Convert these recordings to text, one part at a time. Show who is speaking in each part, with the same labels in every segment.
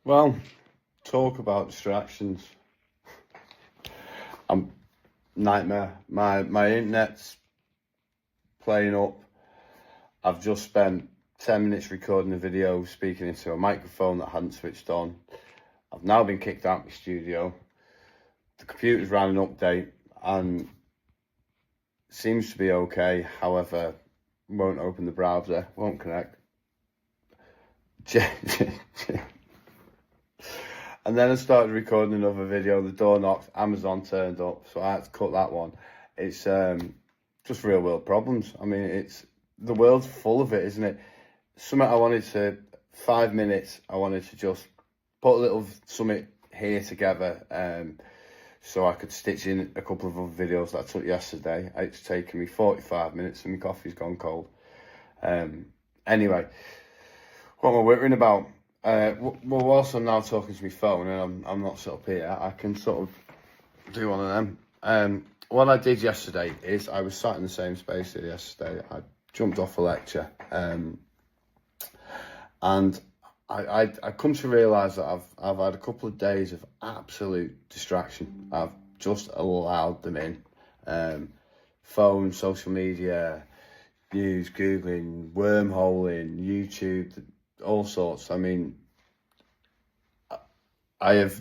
Speaker 1: Well, talk about distractions. I'm nightmare. My internet's playing up. I've just spent 10 minutes recording a video, speaking into a microphone that hadn't switched on. I've now been kicked out of my studio. The computer's ran an update and seems to be okay. However, won't open the browser, won't connect. And then I started recording another video. The door knocked, Amazon turned up, so I had to cut that one. It's just real world problems. I mean, the world's full of it, isn't it? Something I wanted to 5 minutes. I wanted to just put a little something here together, so I could stitch in a couple of other videos that I took yesterday. It's taken me 45 minutes, and my coffee's gone cold. Anyway, what am I worrying about? Well, whilst I'm now talking to my phone and I'm not sort of here, I can sort of do one of them. What I did yesterday is I was sat in the same space here yesterday. I jumped off a lecture, and I come to realise that I've had a couple of days of absolute distraction. I've just allowed them in. Phone, social media, news, Googling, wormholing, YouTube, all sorts. I mean, I've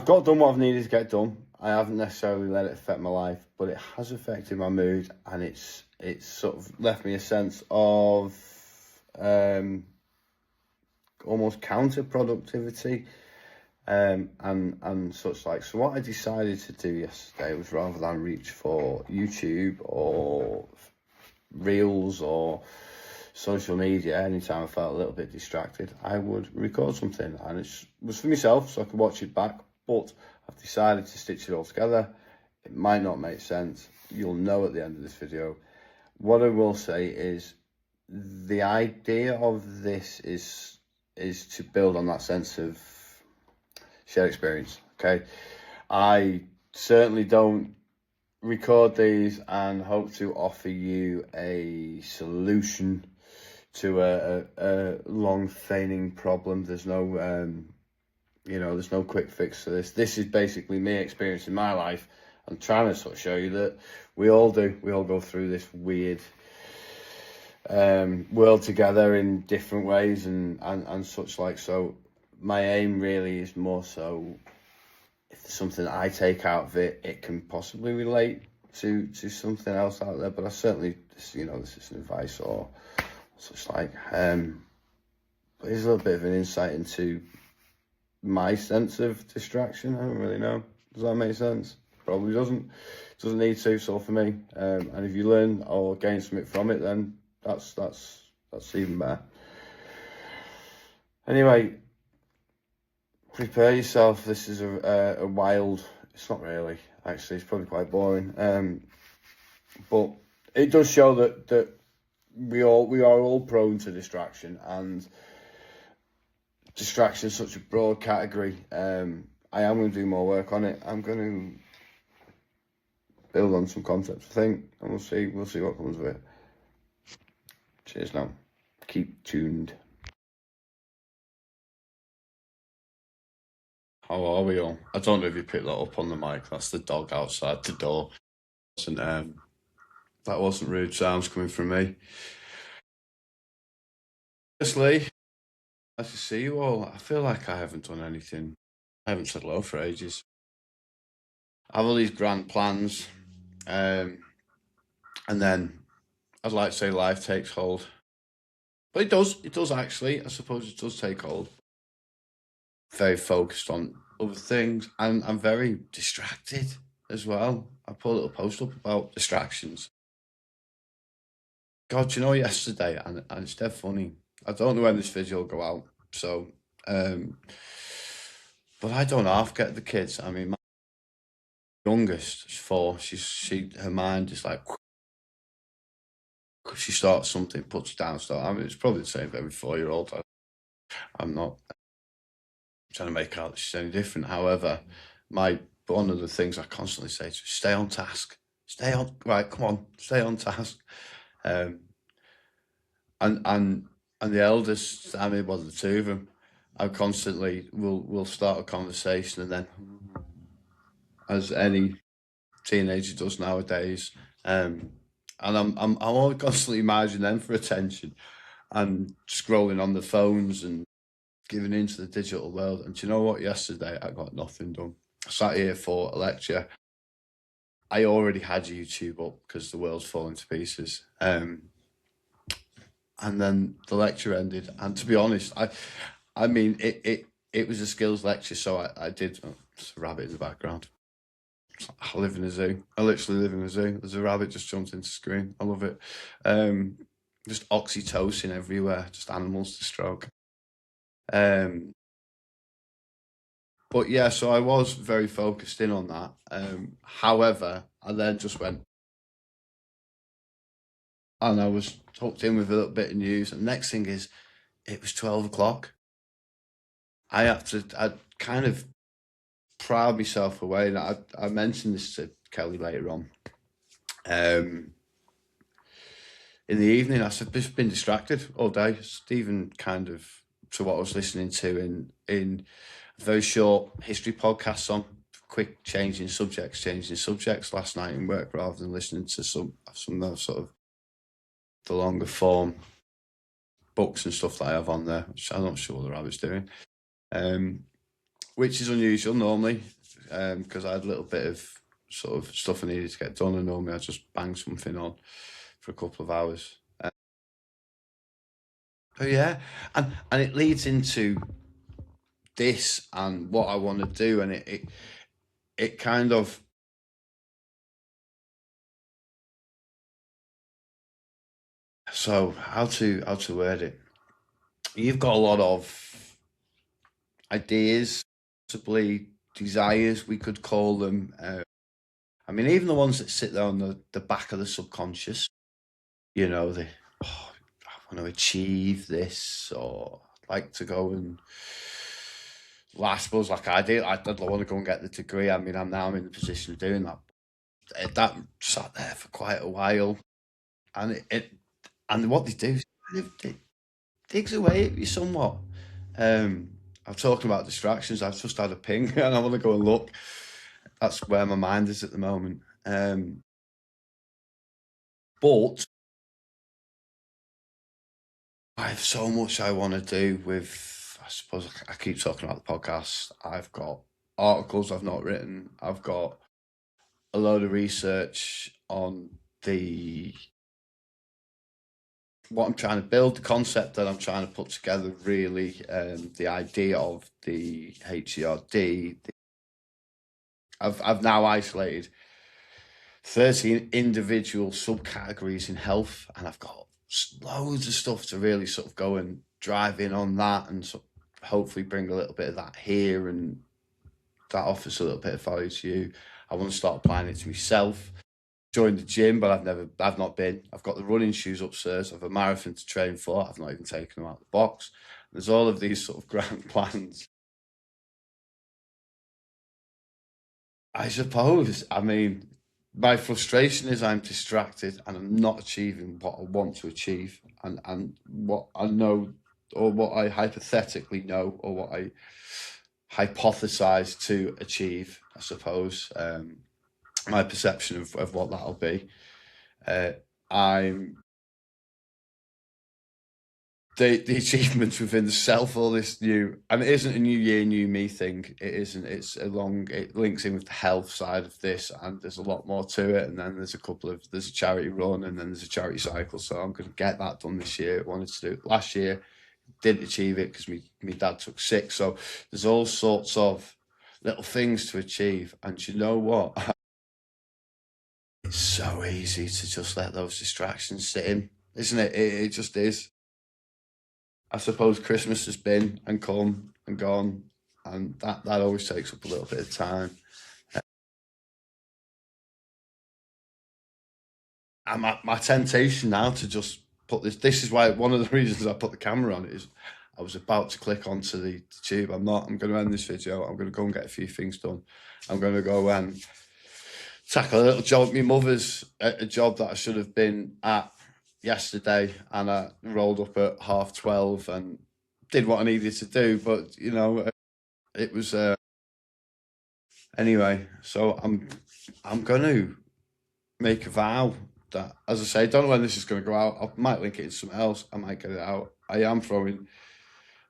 Speaker 1: got done what I've needed to get done. I haven't necessarily let it affect my life, but it has affected my mood, and it's sort of left me a sense of almost counterproductivity, and such like. So what I decided to do yesterday was, rather than reach for YouTube or Reels or social media anytime I felt a little bit distracted, I would record something, and it was for myself so I could watch it back. But I've decided to stitch it all together. It might not make sense. You'll know at the end of this video. What I will say is the idea of this is to build on that sense of shared experience. Okay, I certainly don't record these and hope to offer you a solution to a long feigning problem. There's no there's no quick fix to this. This is basically me experiencing my life and trying to sort of show you that we all go through this weird world together in different ways and such like. So my aim really is more so, if there's something that I take out of it, it can possibly relate to something else out there. But I certainly, this is an advice or such like. But here's a little bit of an insight into my sense of distraction. I don't really know. Does that make sense? Probably doesn't. Doesn't need to. So for me, and if you learn or gain something from it, then that's even better. Anyway, prepare yourself. This is a wild. It's not really. Actually, it's probably quite boring. But it does show that we are all prone to distraction, and distraction is such a broad category. I am going to do more work on it. I'm going to build on some concepts, I think, and we'll see what comes of it. Cheers now. Keep tuned. How are we all? I don't know if you picked that up on the mic. That's the dog outside the door. That wasn't rude sounds coming from me. Firstly, nice to see you all. I feel like I haven't done anything. I haven't said hello for ages. I have all these grand plans, and then I'd like to say life takes hold. But it does actually. I suppose it does take hold. Very focused on other things, and I'm very distracted as well. I put a little post up about distractions. God, yesterday, and it's dead funny. I don't know when this video will go out, so, but I don't half get the kids. I mean, my youngest is 4. Her mind is like, she starts something, puts it down. So I mean, it's probably the same for every 4-year-old. I'm not trying to make out that she's any different. However, one of the things I constantly say to her, stay on task. Right, come on, stay on task. And And the eldest, I mean, well, the two of them, I constantly will start a conversation, and then, as any teenager does nowadays, and I'm always constantly managing them for attention and scrolling on the phones and giving into the digital world. And do you know what? Yesterday I got nothing done. I sat here for a lecture. I already had YouTube up because the world's falling to pieces. And then the lecture ended, and to be honest, I mean, it was a skills lecture, so I did. Oh, there's a rabbit in the background. I live in a zoo. I literally live in a zoo. There's a rabbit just jumped into the screen. I love it. Just oxytocin everywhere. Just animals to stroke. Um, but yeah, so I was very focused in on that. However, I then just went, and I was tucked in with a little bit of news. And next thing is, it was 12 o'clock. I kind of proud myself away. And I mentioned this to Kelly later on. In the evening, I've just been distracted all day. Stephen kind of to what I was listening to in a very short history podcast on quick changing subjects last night in work, rather than listening to some sort of the longer form books and stuff that I have on there, which I'm not sure what the rabbit's doing. Which is unusual normally, because I had a little bit of sort of stuff I needed to get done, and normally I just bang something on for a couple of hours. Oh yeah, and it leads into this and what I want to do, and it kind of, so how to word it. You've got a lot of ideas, possibly desires, we could call them. I mean, even the ones that sit there on the back of the subconscious, you know, I want to achieve this, or I'd like to go and, well, I suppose like I do, I'd want to go and get the degree. I mean, I'm now in the position of doing that. That sat there for quite a while, and and what they do is it digs away at you somewhat. I'm talking about distractions. I've just had a ping, and I want to go and look. That's where my mind is at the moment. But I have so much I want to do with, I suppose I keep talking about the podcast. I've got articles I've not written. I've got a load of research on what I'm trying to build, the concept that I'm trying to put together, really, the idea of the HERD. I've now isolated 13 individual subcategories in health, and I've got loads of stuff to really sort of go and drive in on that, and sort of hopefully bring a little bit of that here, and that offers a little bit of value to you. I want to start applying it to myself. Joined the gym, but I've not been. I've got the running shoes upstairs. I've a marathon to train for. I've not even taken them out of the box. There's all of these sort of grand plans. I suppose. I mean, my frustration is I'm distracted and I'm not achieving what I want to achieve, and what I know, or what I hypothetically know, or what I hypothesize to achieve, I suppose. My perception of what that'll be. I'm the achievements within the self, all this new, and it isn't a new year, new me thing. It isn't. It links in with the health side of this, and there's a lot more to it. And then there's a charity run, and then there's a charity cycle. So I'm going to get that done this year. I wanted to do it last year, didn't achieve it because me dad took sick. So there's all sorts of little things to achieve. And you know what? It's so easy to just let those distractions sit in, isn't it? It just is. I suppose Christmas has been and come and gone, and that always takes up a little bit of time. And my temptation now to just put this is why one of the reasons I put the camera on it is I was about to click onto the tube. I'm not. I'm going to end this video. I'm going to go and get a few things done. I'm going to go and tackle a little job. My mother's at a job that I should have been at yesterday, and I rolled up at 12:30 and did what I needed to do. But it was anyway. So I'm going to make a vow that, as I say, I don't know when this is going to go out. I might link it in something else. I might get it out. I am throwing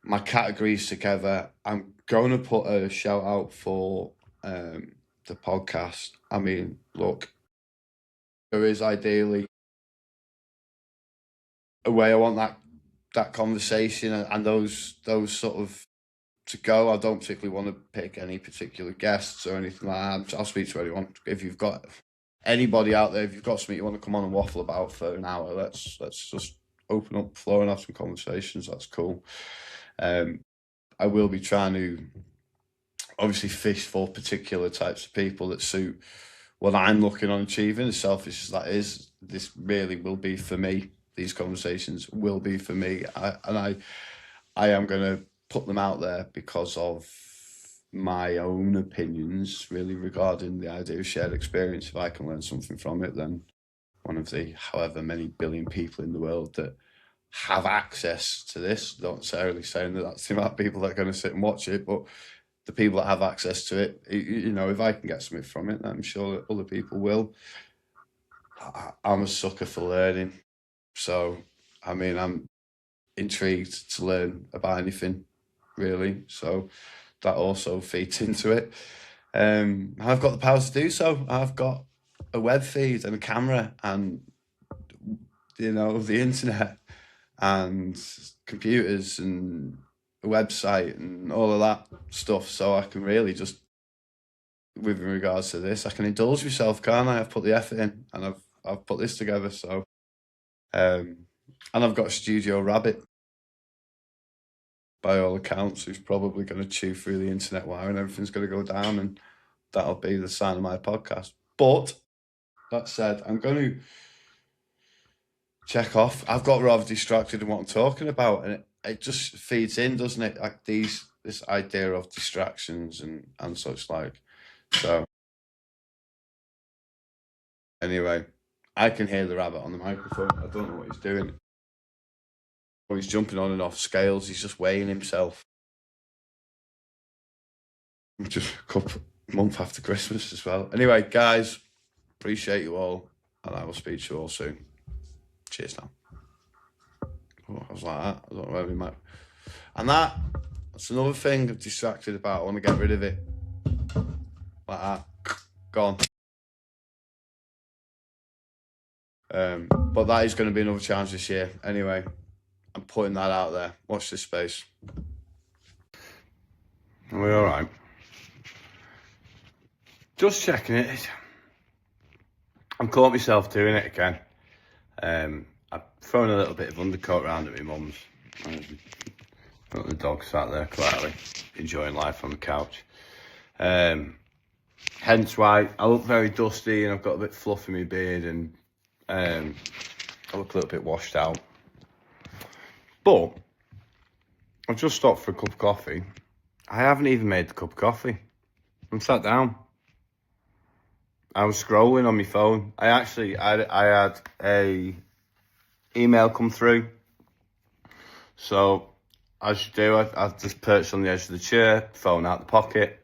Speaker 1: my categories together. I'm going to put a shout out for the podcast. I mean, look, there is ideally a way I want that conversation and those sort of to go. I don't particularly want to pick any particular guests or anything like that. I'll speak to anyone. If you've got anybody out there, if you've got something you want to come on and waffle about for an hour, let's just open up the floor and have some conversations. That's cool. I will be trying to obviously fish for particular types of people that suit what I'm looking on achieving, as selfish as that is. This really will be for me. These conversations will be for me. I am going to put them out there because of my own opinions, really, regarding the idea of shared experience. If I can learn something from it, then one of the however many billion people in the world that have access to this, not necessarily saying that that's the amount of people that are going to sit and watch it, but the people that have access to it, if I can get something from it, I'm sure that other people will. I'm a sucker for learning. So, I mean, I'm intrigued to learn about anything, really. So that also feeds into it. I've got the power to do so. I've got a web feed and a camera and, the internet and computers and a website and all of that stuff. So I can really just, with regards to this, I can indulge myself, can't I? I've put the effort in and I've put this together. So, and I've got a studio rabbit, by all accounts, who's probably going to chew through the internet wire and everything's going to go down, and that'll be the sign of my podcast. But that said, I'm going to check off. I've got rather distracted in what I'm talking about, and it just feeds in, doesn't it? Like this idea of distractions and such like. So anyway, I can hear the rabbit on the microphone. I don't know what he's doing. Oh, he's jumping on and off scales. He's just weighing himself. Just a month after Christmas as well. Anyway, guys, appreciate you all, and I will speak to you all soon. Cheers now. Oh, I was like that. I don't know where we might. And that's another thing I'm distracted about. I want to get rid of it. Like that. Gone. But that is going to be another challenge this year. Anyway, I'm putting that out there. Watch this space. Are we all right? Just checking it. I'm caught myself doing it again. I've thrown a little bit of undercoat around at my mum's. Got the dog sat there quietly, enjoying life on the couch. Hence why I look very dusty and I've got a bit fluff in my beard and I look a little bit washed out. But I've just stopped for a cup of coffee. I haven't even made the cup of coffee. I'm sat down. I was scrolling on my phone. I had a email come through. So as you do, I just perched on the edge of the chair, phone out the pocket.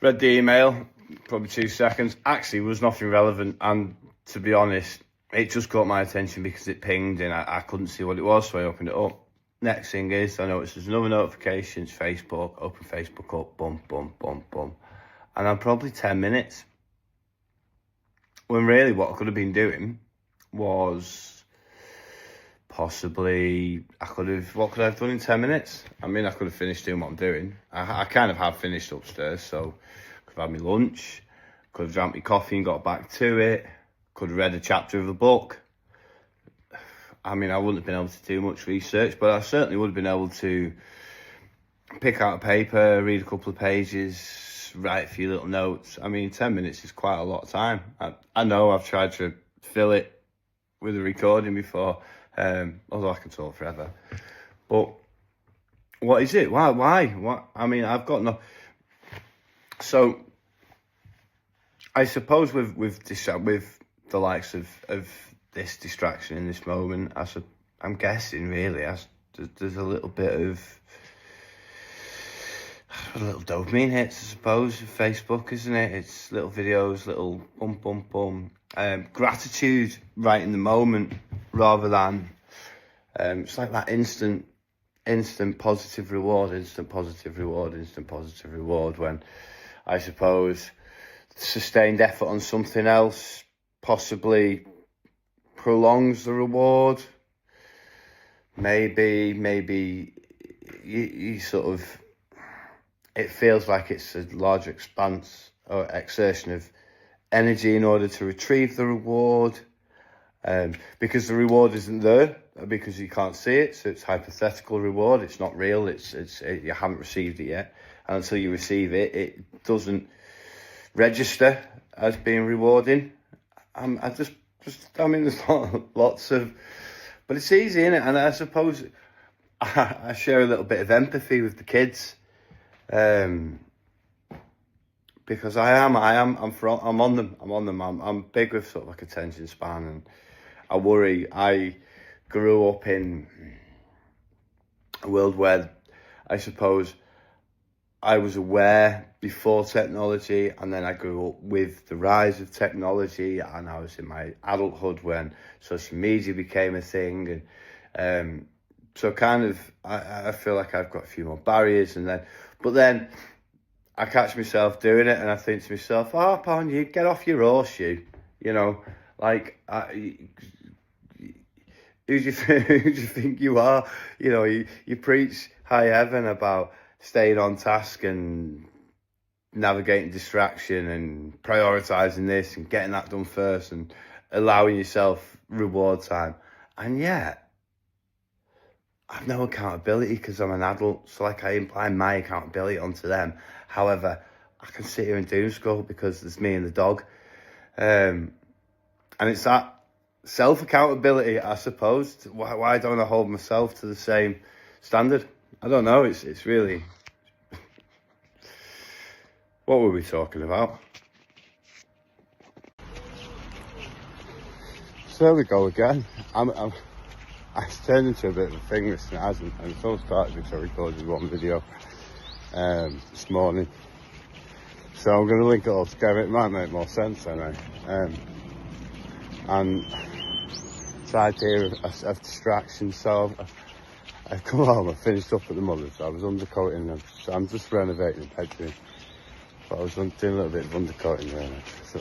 Speaker 1: Read the email, probably 2 seconds. Actually, it was nothing relevant. And to be honest, it just caught my attention because it pinged and I couldn't see what it was, so I opened it up. Next thing is, I noticed there's another notification. It's Facebook. Open Facebook up, boom, boom, boom, boom. And I'm probably 10 minutes. When really what I could have been doing was possibly, what could I have done in 10 minutes? I mean, I could have finished doing what I'm doing. I kind of have finished upstairs, so could have had my lunch, could have drank my coffee and got back to it, could have read a chapter of a book. I mean, I wouldn't have been able to do much research, but I certainly would have been able to pick out a paper, read a couple of pages, write a few little notes. I mean, 10 minutes is quite a lot of time. I know I've tried to fill it with a recording before, although I can talk forever. But what is it? Why? What? I mean, I've got no... So, I suppose with the likes of this distraction in this moment, I'm guessing really, there's a little bit of a little dopamine hits, I suppose, with Facebook, isn't it? It's little videos, little bum, bum, bum. Gratitude right in the moment, rather than, it's like that instant positive reward, instant positive reward, instant positive reward, when I suppose sustained effort on something else possibly prolongs the reward. Maybe you sort of, it feels like it's a larger expanse or exertion of energy in order to retrieve the reward, because the reward isn't there, because you can't see it, so it's hypothetical reward, it's not real, you haven't received it yet, and until you receive it, it doesn't register as being rewarding. There's lots of, but it's easy, isn't it? And I suppose I share a little bit of empathy with the kids, because I'm on them. I'm big with sort of like attention span, and I worry. I grew up in a world where I suppose I was aware before technology, and then I grew up with the rise of technology, and I was in my adulthood when social media became a thing, and so kind of I feel like I've got a few more barriers, but then I catch myself doing it, and I think to myself, "Oh, Pon, you get off your horse, you know, like who do you think you are? You know, you preach high heaven about staying on task and navigating distraction and prioritizing this and getting that done first and allowing yourself reward time, and yet I've no accountability because I'm an adult, so like I imply my accountability onto them. However, I can sit here and doom scroll because there's me and the dog, and it's that self-accountability, I suppose. Why don't I hold myself to the same standard? I don't know. It's really. What were we talking about? So there we go again. I've turned into a bit of a thing, this and it hasn't, and it's all started because I recorded one video this morning. So I'm going to link it all together. It might make more sense anyway. And it's the idea of distraction. So I've come home, I finished up at the mother's, so I was undercoating, I'm just renovating the bedroom. But I was doing a little bit of undercoating there. So,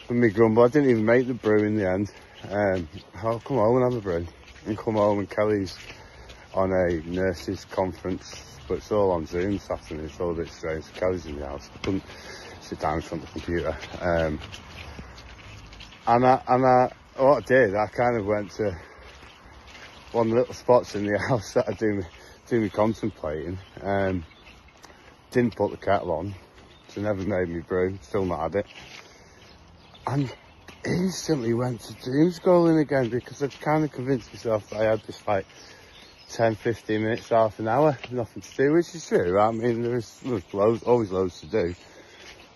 Speaker 1: for me grumble, I didn't even make the brew in the end. I'll come home and have a brew. And come home, and Kelly's on a nurses conference, but it's all on Zoom this afternoon. It's all a bit strange. Kelly's in the house. I couldn't sit down in front of the computer. What I did, I kind of went to one of the little spots in the house that I do me contemplating. Didn't put the kettle on, so never made me brew, still not had it. And instantly went to doom scrolling again, because I'd kind of convinced myself that I had this like 10, 15 minutes, half an hour, nothing to do, which is true. I mean, there's always loads to do,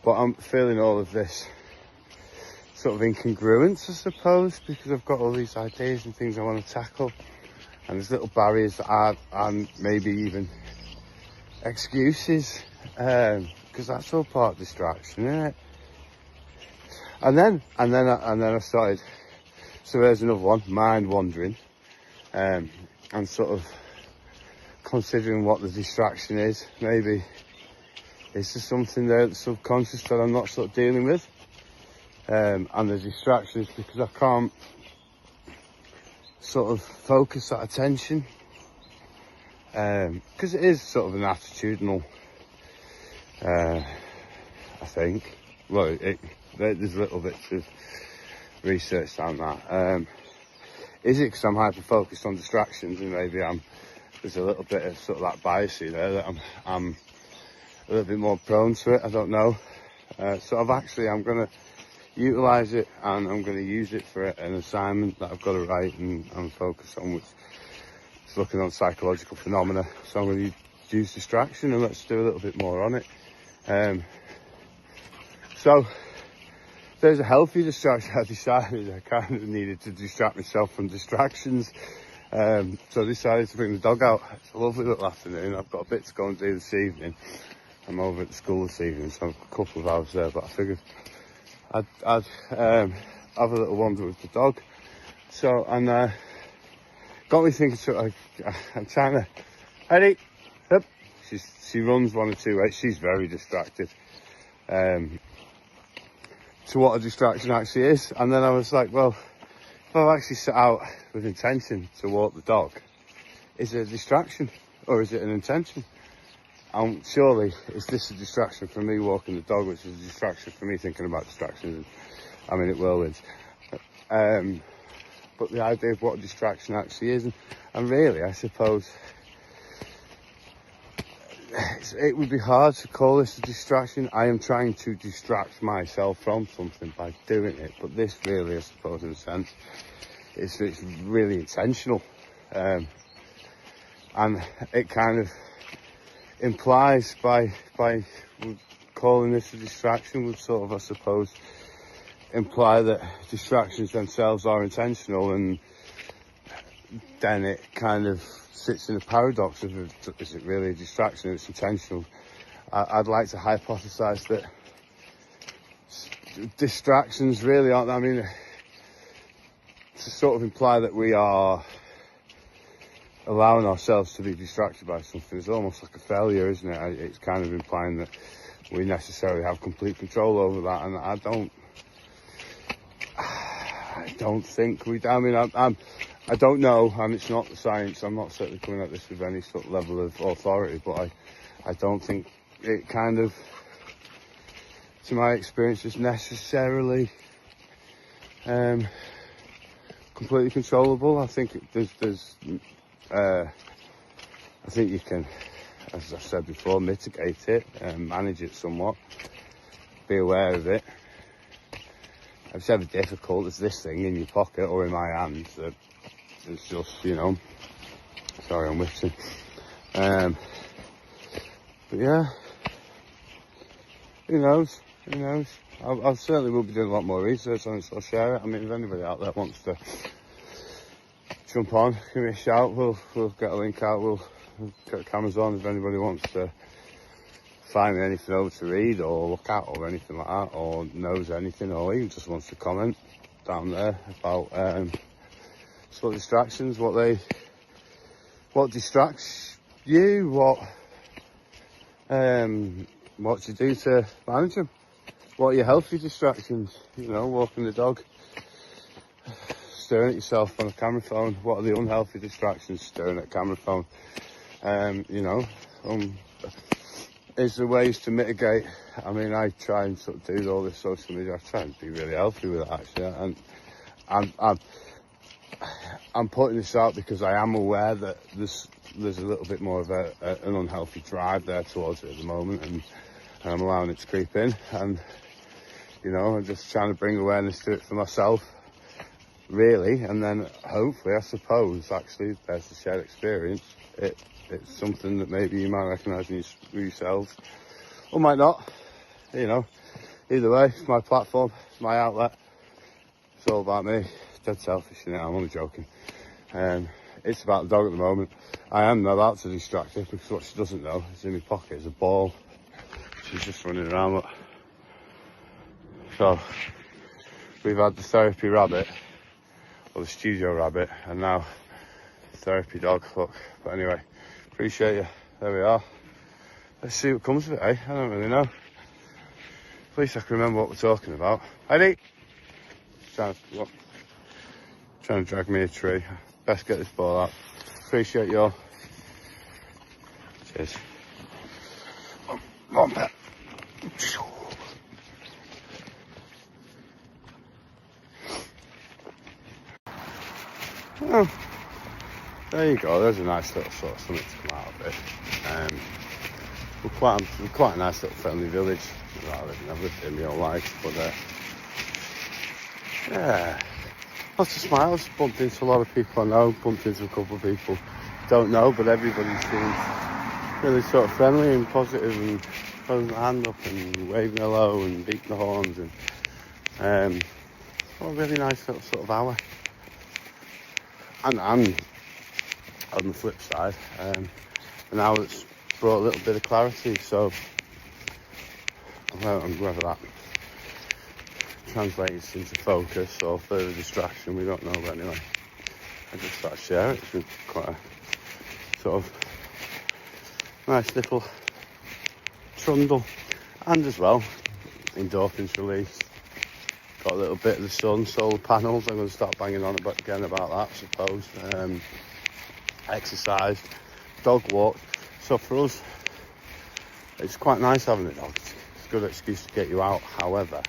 Speaker 1: but I'm feeling all of this sort of incongruence, I suppose, because I've got all these ideas and things I want to tackle, and there's little barriers that and maybe even excuses, because that's all part of distraction, isn't it? And then I started. So there's another one, mind wandering, and sort of considering what the distraction is. Maybe is there something there that's subconscious that I'm not sort of dealing with, and the distraction is because I can't sort of focus that attention, because it is sort of an attitudinal, I think. Well, there's little bits of research on that. Is it because I'm hyper-focused on distractions, and maybe there's a little bit of sort of that bias there, that I'm a little bit more prone to it, I don't know. So I'm going to utilise it, and I'm going to use it for an assignment that I've got to write and focus on, which is looking on psychological phenomena. So I'm going to use distraction, and let's do a little bit more on it. So
Speaker 2: there's a healthy distraction. I decided I kind of needed to distract myself from distractions. So I decided to bring the dog out. It's a lovely little afternoon. I've got a bit to go and do this evening. I'm over at the school this evening, so I've got a couple of hours there, but I figured I'd have a little wander with the dog. So, and got me thinking, so I'm trying to, Eddie, up. She runs one or two ways. She's very distracted. To what a distraction actually is. And then I was like, well, if I've actually set out with intention to walk the dog, is it a distraction or is it an intention? And surely, is this a distraction for me walking the dog, which is a distraction for me thinking about distractions? And I'm in it whirlwinds. But the idea of what a distraction actually is, and really, I suppose, it would be hard to call this a distraction. I am trying to distract myself from something by doing it, but this really, I suppose, in a sense, it's really intentional. And it kind of implies by calling this a distraction would sort of, I suppose, imply that distractions themselves are intentional, and then it kind of sits in a paradox of, is it really a distraction? It's intentional. I'd like to hypothesize that distractions really aren't, I mean, to sort of imply that we are allowing ourselves to be distracted by something is almost like a failure, isn't it? It's kind of implying that we necessarily have complete control over that, and I don't think we do. I mean, I don't know, and it's not the science. I'm not certainly coming at this with any sort of level of authority, but I don't think it kind of, to my experience, is necessarily completely controllable. I think I think you can, as I've said before, mitigate it and manage it somewhat, be aware of it. If it's ever difficult, there's this thing in your pocket or in my hands that it's just, you know, sorry, I'm whistling. But yeah, who knows? I certainly will be doing a lot more research on it, so I'll share it. I mean, if anybody out there wants to jump on, give me a shout. We'll get a link out. We'll get cameras on if anybody wants to find anything over to read or look at or anything like that, or knows anything, or even just wants to comment down there about sort of distractions, what distracts you, what you do to manage them, what are your healthy distractions, you know, walking the dog, staring at yourself on a camera phone. What are the unhealthy distractions? Staring at a camera phone. You know, is there ways to mitigate? I mean, I try and sort of do all this social media. I try and be really healthy with it, actually. And I'm putting this out because I am aware that there's a little bit more of an unhealthy drive there towards it at the moment, and I'm allowing it to creep in. And, you know, I'm just trying to bring awareness to it for myself, really, and then hopefully, I suppose, actually, there's a shared experience. It's something that maybe you might recognise in yourselves, or might not. You know, either way, it's my platform, it's my outlet. It's all about me. Dead selfish, you know. I'm only joking. It's about the dog at the moment. I am about to distract her because what she doesn't know is in my pocket is a ball. She's just running around. Look. So we've had the therapy rabbit, or the studio rabbit, and now therapy dog. Look, but anyway, appreciate you. There we are. Let's see what comes of it, eh? I don't really know. At least I can remember what we're talking about. Heidi, trying to drag me a tree. Best get this ball out. Appreciate you all. Cheers. Come on, pet. Oh, there you go. There's a nice little sort of something to come out of it. We're quite a nice little friendly village. I've lived here my whole life, but yeah, lots of smiles. Bumped into a lot of people I know. Bumped into a couple of people don't know, but everybody seems really sort of friendly and positive and throwing the hand up and waving hello and beating the horns, and A really nice little sort of hour. And on the flip side, an hour that's brought a little bit of clarity, so whether that translates into focus or further distraction, we don't know, but anyway, I just thought I'd share it. It's been quite a sort of nice little trundle, and as well, endorphins released, got a little bit of the sun, solar panels. I'm going to start banging on again about that, I suppose. Exercised, dog walked. So for us, it's quite nice having a dog. It's a good excuse to get you out. However,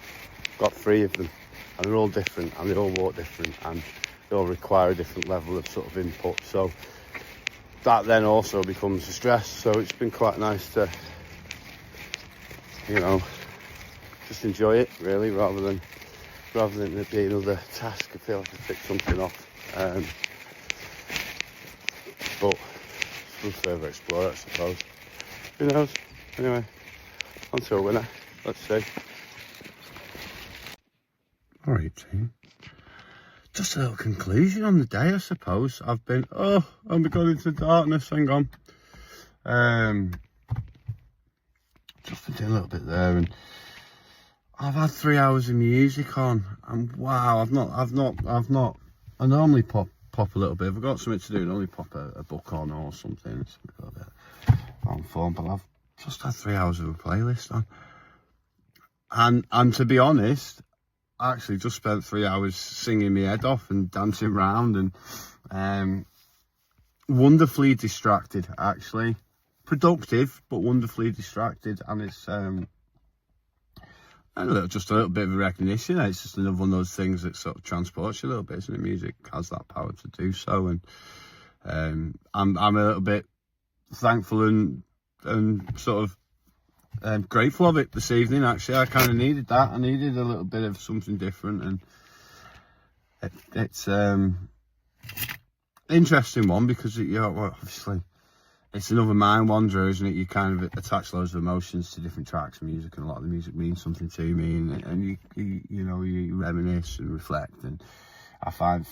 Speaker 2: got 3 of them, and they're all different, and they all walk different, and they all require a different level of sort of input. So that then also becomes a stress. So it's been quite nice to, you know, just enjoy it really, rather than it be another task. I feel like I picked something off. But we'll further explore it, I suppose. Who knows? Anyway, on to a winner. Let's see. Alright, team. Just a little conclusion on the day, I suppose. I've been, oh my god, into darkness, hang on. Just been doing a little bit there, and I've had 3 hours of music on, and wow, I've not, I normally pop a little bit. If I've got something to do, I normally pop a book on or something, it's a little bit on fun, but I've just had 3 hours of a playlist on. And to be honest, I actually just spent 3 hours singing my head off and dancing around, and wonderfully distracted, actually. Productive, but wonderfully distracted, and it's just a little bit of a recognition. It's just another one of those things that sort of transports you a little bit, isn't it? Music has that power to do so, and I'm a little bit thankful and sort of grateful of it this evening. Actually, I kind of needed that. I needed a little bit of something different, and it's interesting one because obviously it's another mind wanderer, isn't it? You kind of attach loads of emotions to different tracks of music, and a lot of the music means something to me, and you reminisce and reflect. And I find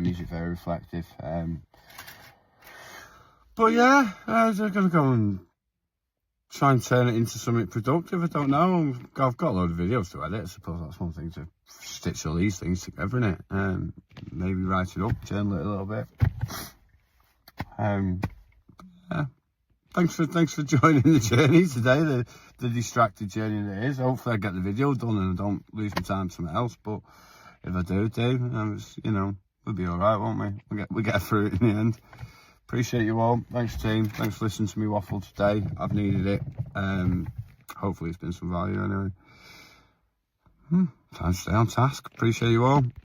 Speaker 2: music very reflective. But yeah, I'm gonna go and try and turn it into something productive. I don't know. I've got a load of videos to edit. I suppose that's one thing, to stitch all these things together, innit? Maybe write it up, journal it a little bit. Yeah. Thanks for joining the journey today, the distracted journey that is. Hopefully I get the video done and I don't lose my time to something else, but if I do, we'll be alright, won't we? We'll get through it in the end. Appreciate you all. Thanks, team. Thanks for listening to me waffle today. I've needed it. Hopefully it's been some value anyway. Time to stay on task. Appreciate you all.